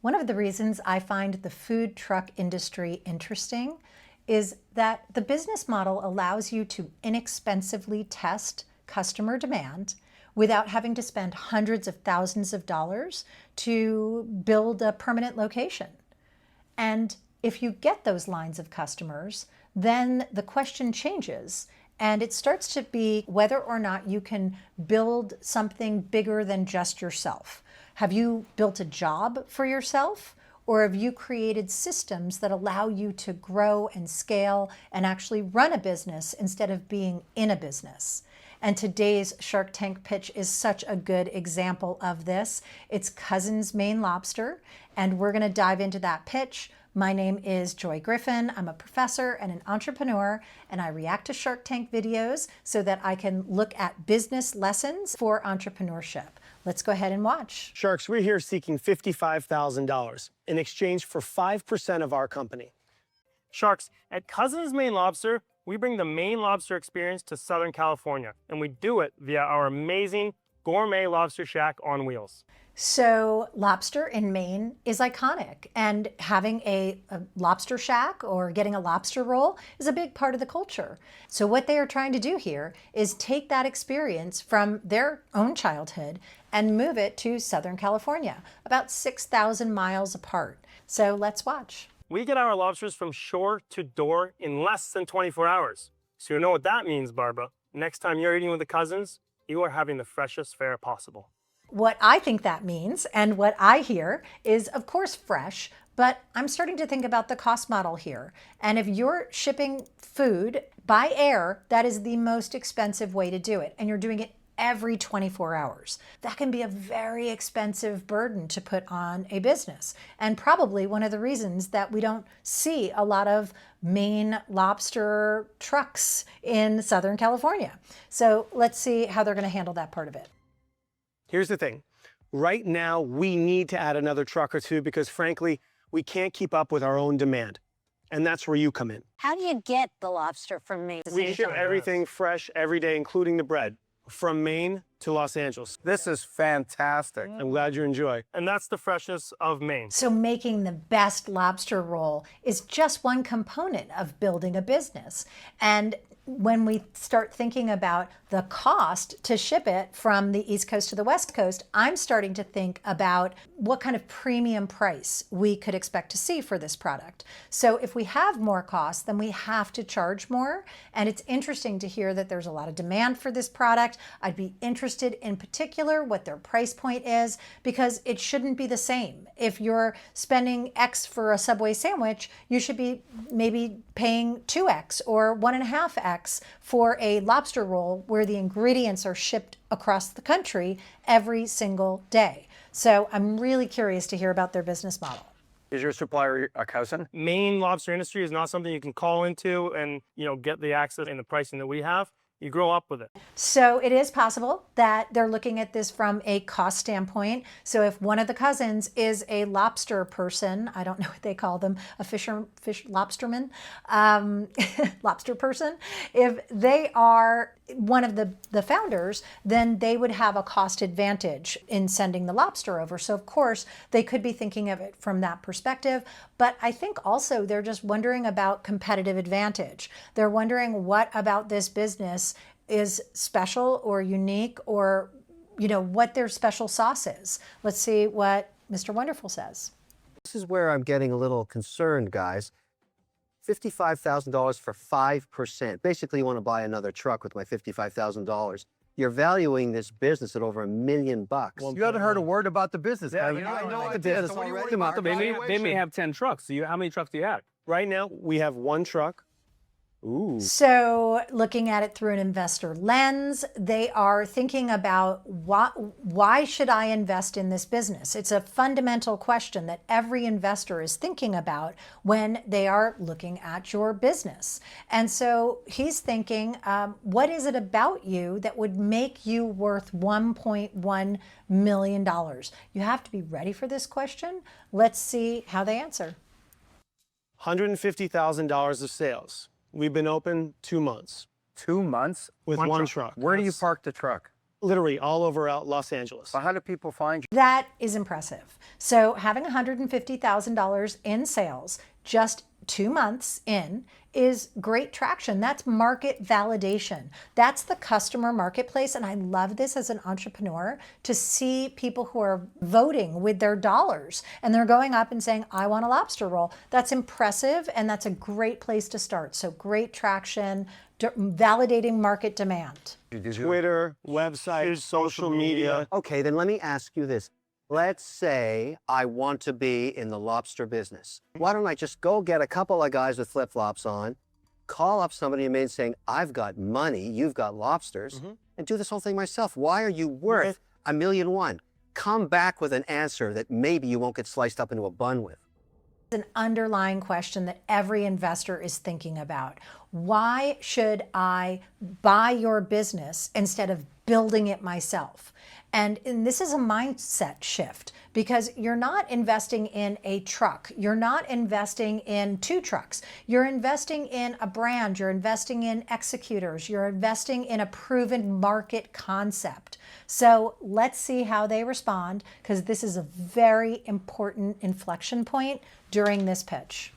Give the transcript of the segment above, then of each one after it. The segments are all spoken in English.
One of the reasons I find the food truck industry interesting is that the business model allows you to inexpensively test customer demand without having to spend hundreds of thousands of dollars to build a permanent location. And if you get those lines of customers, then the question changes and it starts to be whether or not you can build something bigger than just yourself. Have you built a job for yourself? Or have you created systems that allow you to grow and scale and actually run a business instead of being in a business? And today's Shark Tank pitch is such a good example of this. It's Cousins Maine Lobster, and we're going to dive into that pitch. My name is Joy Griffin. I'm a professor and an entrepreneur, and I react to Shark Tank videos so that I can look at business lessons for entrepreneurship. Let's go ahead and watch. Sharks, we're here seeking $55,000 in exchange for 5% of our company. Sharks, at Cousins Maine Lobster, we bring the Maine lobster experience to Southern California, and we do it via our amazing gourmet lobster shack on wheels. So lobster in Maine is iconic, and having a lobster shack or getting a lobster roll is a big part of the culture. So what they are trying to do here is take that experience from their own childhood and move it to Southern California, about 6,000 miles apart. So let's watch. We get our lobsters from shore to door in less than 24 hours. So you know what that means, Barbara. Next time you're eating with the Cousins, you are having the freshest fare possible. What I think that means and what I hear is, of course, fresh, but I'm starting to think about the cost model here. And if you're shipping food by air, that is the most expensive way to do it. And you're doing it every 24 hours. That can be a very expensive burden to put on a business. And probably one of the reasons that we don't see a lot of Maine lobster trucks in Southern California. So let's see how they're going to handle that part of it. Here's the thing. Right now, we need to add another truck or two because, frankly, we can't keep up with our own demand. And that's where you come in. How do you get the lobster from Maine? We ship everything fresh every day, including the bread, from Maine to Los Angeles. This is fantastic. I'm glad you enjoy. And that's the freshness of Maine. So making the best lobster roll is just one component of building a business. And when we start thinking about the cost to ship it from the East Coast to the West Coast, I'm starting to think about what kind of premium price we could expect to see for this product. So if we have more costs, then we have to charge more. And it's interesting to hear that there's a lot of demand for this product. I'd be interested in particular what their price point is, because it shouldn't be the same. If you're spending X for a Subway sandwich, you should be maybe paying 2X or 1.5X for a lobster roll where the ingredients are shipped across the country every single day. So I'm really curious to hear about their business model. Is your supplier a cousin? Maine lobster industry is not something you can call into and get the access and the pricing that we have. You grow up with it. So it is possible that they're looking at this from a cost standpoint. So if one of the cousins is a lobster person, I don't know what they call them, a fish lobsterman, lobster person, if they are one of the founders, then they would have a cost advantage in sending the lobster over. So of course, they could be thinking of it from that perspective. But I think also they're just wondering about competitive advantage. They're wondering what about this business is special or unique, or what their special sauce is. Let's see what Mr. Wonderful says. This is where I'm getting a little concerned, guys. $55,000 for 5%. Basically, you want to buy another truck with my $55,000. You're valuing this business at over $1 million. Well, you haven't heard a word about the business. Yeah, I know the business already. They may have 10 trucks. So how many trucks do you have? Right now, we have one truck. Ooh. So looking at it through an investor lens, they are thinking about why should I invest in this business? It's a fundamental question that every investor is thinking about when they are looking at your business. And so he's thinking, what is it about you that would make you worth $1.1 million? You have to be ready for this question. Let's see how they answer. $150,000 of sales. We've been open 2 months. 2 months? With one truck. Where do you park the truck? literally all over Los Angeles. So how do people find you? That is impressive. So having $150,000 in sales just 2 months in is great traction. That's market validation. That's the customer marketplace. And I love this as an entrepreneur to see people who are voting with their dollars and they're going up and saying, I want a lobster roll. That's impressive. And that's a great place to start. So great traction, validating market demand. Twitter, website, social media. Okay, then let me ask you this. Let's say I want to be in the lobster business. Why don't I just go get a couple of guys with flip-flops on, call up somebody in Maine saying, I've got money, you've got lobsters, and do this whole thing myself. Why are you worth $1.1 million? Come back with an answer that maybe you won't get sliced up into a bun with. An underlying question that every investor is thinking about. Why should I buy your business instead of building it myself? And this is a mindset shift because you're not investing in a truck. You're not investing in 2 trucks. You're investing in a brand. You're investing in executors. You're investing in a proven market concept. So let's see how they respond because this is a very important inflection point during this pitch.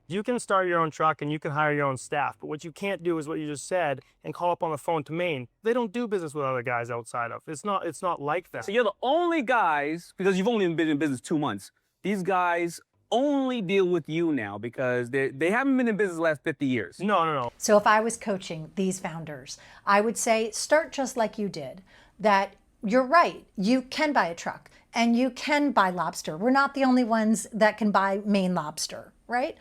You can start your own truck and you can hire your own staff, but what you can't do is what you just said and call up on the phone to Maine. They don't do business with other guys outside of. It's not like that. So you're the only guys, because you've only been in business 2 months. These guys only deal with you now because they haven't been in business the last 50 years. No. So if I was coaching these founders, I would say start just like you did, that you're right. You can buy a truck and you can buy lobster. We're not the only ones that can buy Maine lobster, right?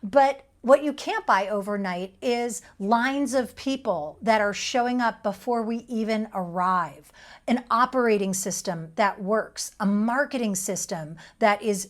But what you can't buy overnight is lines of people that are showing up before we even arrive, an operating system that works, a marketing system that is,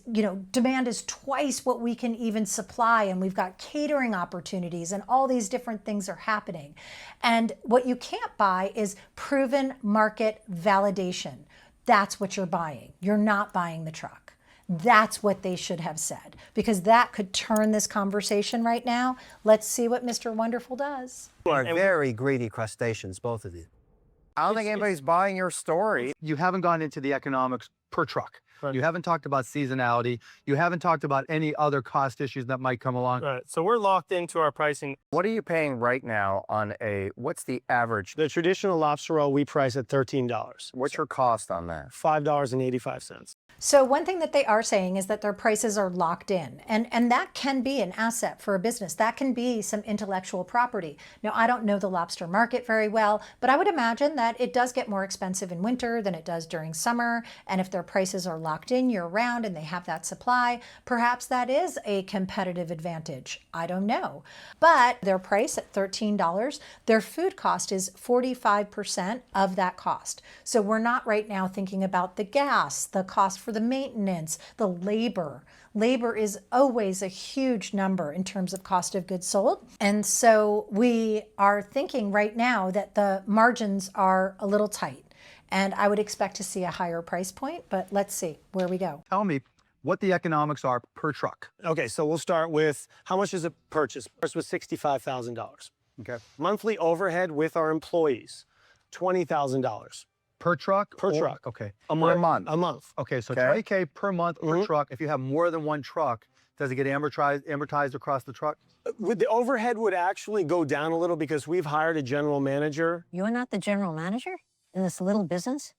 demand is twice what we can even supply, and we've got catering opportunities and all these different things are happening. And what you can't buy is proven market validation. That's what you're buying. You're not buying the truck. That's what they should have said, because that could turn this conversation right now. Let's see what Mr. Wonderful does. You are very greedy crustaceans, both of you. I don't think anybody's buying your story. You haven't gone into the economics per truck. Right. You haven't talked about seasonality. You haven't talked about any other cost issues that might come along. Right. So we're locked into our pricing. What are you paying right now on what's the average? The traditional lobster roll we price at $13. What's your cost on that? $5.85. So one thing that they are saying is that their prices are locked in, and that can be an asset for a business. That can be some intellectual property. Now, I don't know the lobster market very well, but I would imagine that it does get more expensive in winter than it does during summer. And if their prices are locked in year round and they have that supply, perhaps that is a competitive advantage. I don't know. But their price at $13, their food cost is 45% of that cost. So we're not right now thinking about the gas, the cost for the maintenance, the labor. Labor is always a huge number in terms of cost of goods sold. And so we are thinking right now that the margins are a little tight. And I would expect to see a higher price point, but let's see where we go. Tell me what the economics are per truck. Okay, so we'll start with how much is a purchase? First was $65,000. Okay. Monthly overhead with our employees, $20,000 Per truck? per truck. Okay. Per month. A month. Okay, so Okay. $20K per month per truck. If you have more than one truck, does it get amortized across the truck? The overhead would actually go down a little because we've hired a general manager. You're not the general manager in this little business?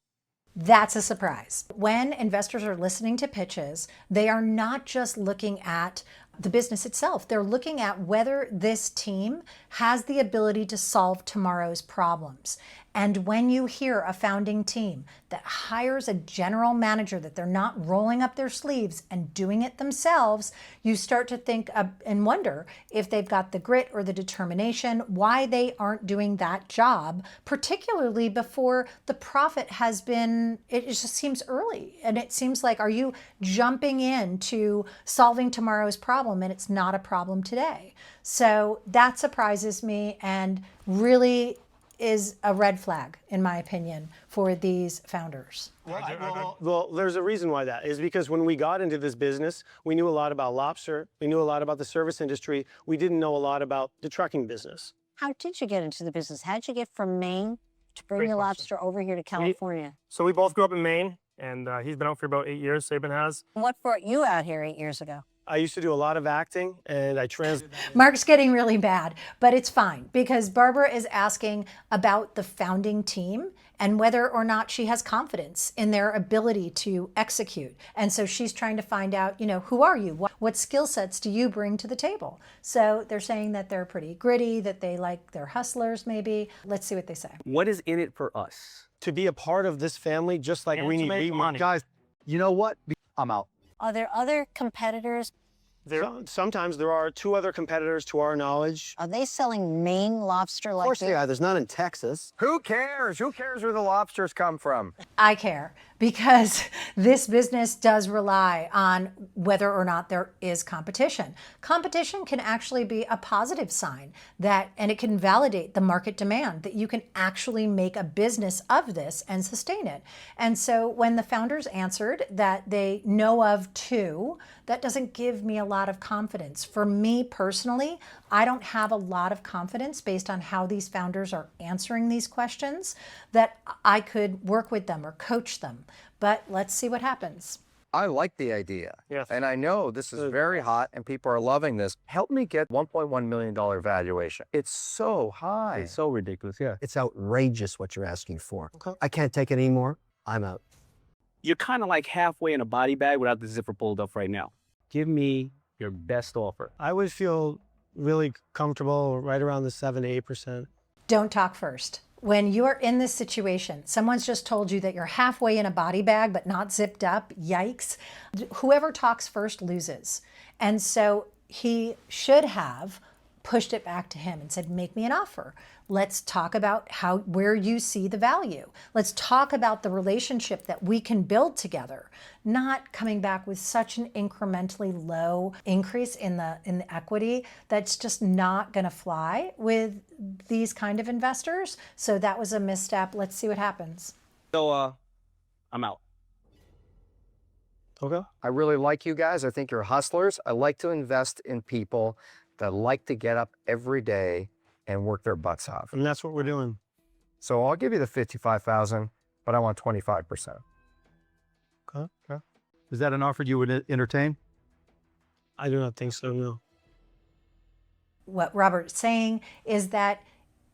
That's a surprise. When investors are listening to pitches, they are not just looking at the business itself. They're looking at whether this team has the ability to solve tomorrow's problems. And when you hear a founding team that hires a general manager, that they're not rolling up their sleeves and doing it themselves, you start to think and wonder if they've got the grit or the determination, why they aren't doing that job, particularly before the profit has been, it just seems early. And it seems like, are you jumping into solving tomorrow's problem and it's not a problem today? So that surprises me and really is a red flag, in my opinion, for these founders. Well, there's a reason why that is, because when we got into this business, we knew a lot about lobster. We knew a lot about the service industry. We didn't know a lot about the trucking business. How did you get into the business? How did you get from Maine to bring Great your question. lobster over here to California? So we both grew up in Maine, and he's been out for about 8 years, Sabin has. What brought you out here 8 years ago? I used to do a lot of acting, and I translated. Mark's getting really bad, but it's fine because Barbara is asking about the founding team and whether or not she has confidence in their ability to execute. And so she's trying to find out, who are you? What skill sets do you bring to the table? So they're saying that they're pretty gritty, that they're hustlers maybe. Let's see what they say. What is in it for us? To be a part of this family, just like And we to need make money. Guys, you know what? I'm out. Are there other competitors? Sometimes there are 2 other competitors to our knowledge. Are they selling Maine lobster Of like course this? they are. There's none in Texas. Who cares? Who cares where the lobsters come from? I care because this business does rely on whether or not there is competition. Competition can actually be a positive sign and it can validate the market demand that you can actually make a business of this and sustain it. And so when the founders answered that they know of 2, that doesn't give me a lot of confidence. For me personally, I don't have a lot of confidence based on how these founders are answering these questions that I could work with them or coach them. But let's see what happens. I like the idea. Yes. And I know this is very hot and people are loving this. Help me get $1.1 million valuation. It's so high. It's so ridiculous, yeah. It's outrageous what you're asking for. Okay. I can't take it anymore. I'm out. You're kind of like halfway in a body bag without the zipper pulled up right now. Give me your best offer. I would feel really comfortable right around the 7 to 8%. Don't talk first. When you are in this situation, someone's just told you that you're halfway in a body bag but not zipped up, yikes. Whoever talks first loses. And so he should have pushed it back to him and said, make me an offer. Let's talk about where you see the value. Let's talk about the relationship that we can build together, not coming back with such an incrementally low increase in the equity that's just not going to fly with these kind of investors. So that was a misstep. Let's see what happens. So, I'm out. Okay. I really like you guys. I think you're hustlers. I like to invest in people that like to get up every day and work their butts off. And that's what we're doing. So I'll give you the $55,000, but I want 25%. Okay. Is that an offer you would entertain? I do not think so, no. What Robert's saying is that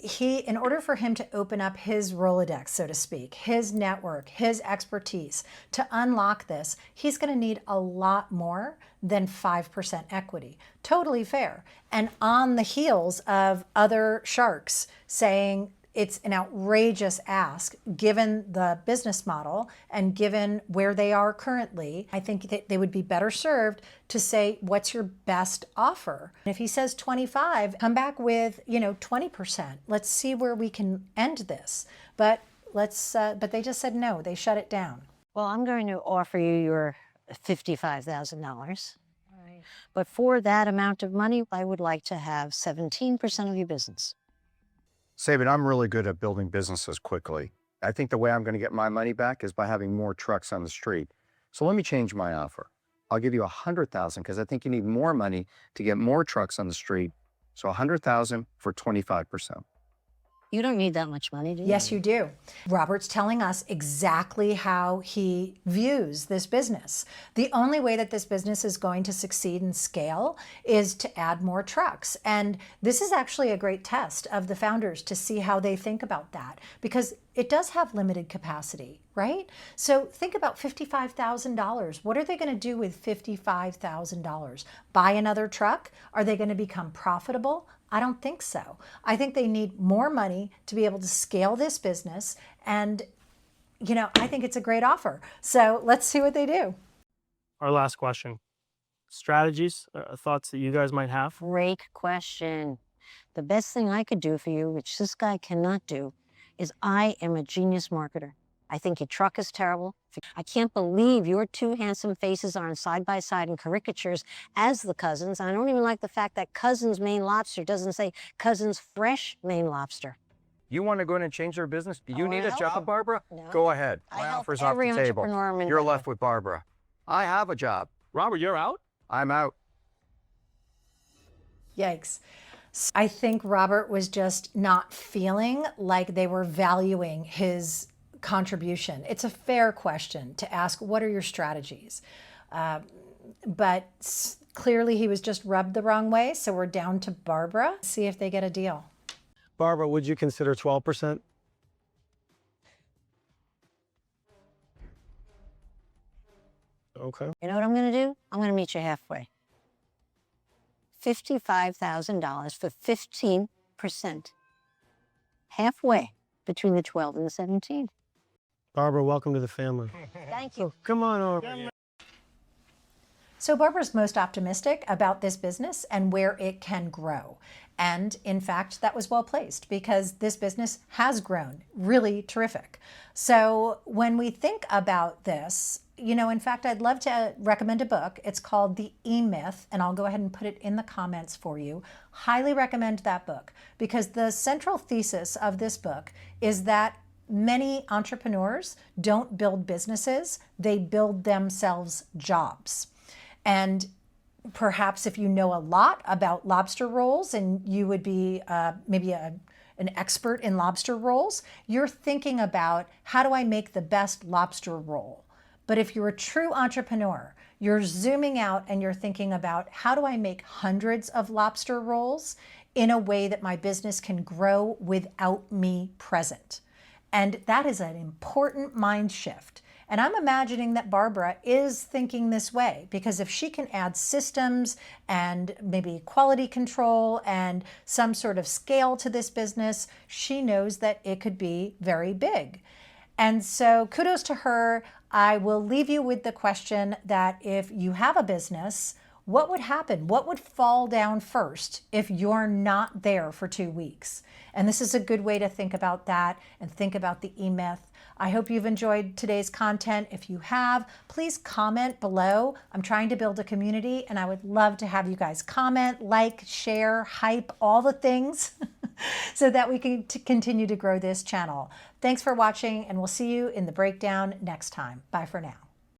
in order for him to open up his Rolodex, so to speak, his network, his expertise, to unlock this, he's going to need a lot more than 5% equity. Totally fair. And on the heels of other sharks saying it's an outrageous ask, given the business model and given where they are currently, I think that they would be better served to say, what's your best offer? And if he says 25, come back with, 20%. Let's see where we can end this. But they just said no, they shut it down. Well, I'm going to offer you your $55,000. Right. But for that amount of money, I would like to have 17% of your business. Sabin, I'm really good at building businesses quickly. I think the way I'm going to get my money back is by having more trucks on the street. So let me change my offer. I'll give you $100,000 because I think you need more money to get more trucks on the street. So $100,000 for 25%. You don't need that much money, do you? Yes, you do. Robert's telling us exactly how he views this business. The only way that this business is going to succeed and scale is to add more trucks. And this is actually a great test of the founders to see how they think about that, because it does have limited capacity, right? So think about $55,000. What are they going to do with $55,000? Buy another truck? Are they going to become profitable? I don't think so. I think they need more money to be able to scale this business. And, I think it's a great offer. So let's see what they do. Our last question. Strategies, thoughts that you guys might have? Great question. The best thing I could do for you, which this guy cannot do, is I am a genius marketer. I think your truck is terrible. I can't believe your 2 handsome faces are on side by side in caricatures as the Cousins. I don't even like the fact that Cousins Maine Lobster doesn't say Cousins Fresh Maine Lobster. You want to go in and change their business? Do you I need a help. job, Barbara? No. Go ahead. I My help offer's off every the table. entrepreneur in You're Denver. left with Barbara. I have a job. Robert, you're out? I'm out. Yikes. I think Robert was just not feeling like they were valuing his contribution. It's a fair question to ask, what are your strategies? But clearly he was just rubbed the wrong way, so we're down to Barbara. See if they get a deal. Barbara, would you consider 12%? Okay. You know what I'm going to do? I'm going to meet you halfway. $55,000 for 15%. Halfway between the 12 and the 17. Barbara, welcome to the family. Thank you. Come on over. So Barbara's most optimistic about this business and where it can grow. And in fact, that was well placed because this business has grown really terrific. So when we think about this, you know, in fact, I'd love to recommend a book. It's called The E-Myth, and I'll go ahead and put it in the comments for you. Highly recommend that book because the central thesis of this book is that many entrepreneurs don't build businesses, they build themselves jobs. And perhaps if you know a lot about lobster rolls and you would be maybe an expert in lobster rolls, you're thinking about how do I make the best lobster roll? But if you're a true entrepreneur, you're zooming out and you're thinking about how do I make hundreds of lobster rolls in a way that my business can grow without me present. And that is an important mind shift. And I'm imagining that Barbara is thinking this way because if she can add systems and maybe quality control and some sort of scale to this business, she knows that it could be very big. And so kudos to her. I will leave you with the question that if you have a business, what would happen? What would fall down first if you're not there for 2 weeks? And this is a good way to think about that and think about the E-Myth. I hope you've enjoyed today's content. If you have, please comment below. I'm trying to build a community and I would love to have you guys comment, like, share, hype, all the things so that we can continue to grow this channel. Thanks for watching and we'll see you in the breakdown next time. Bye for now.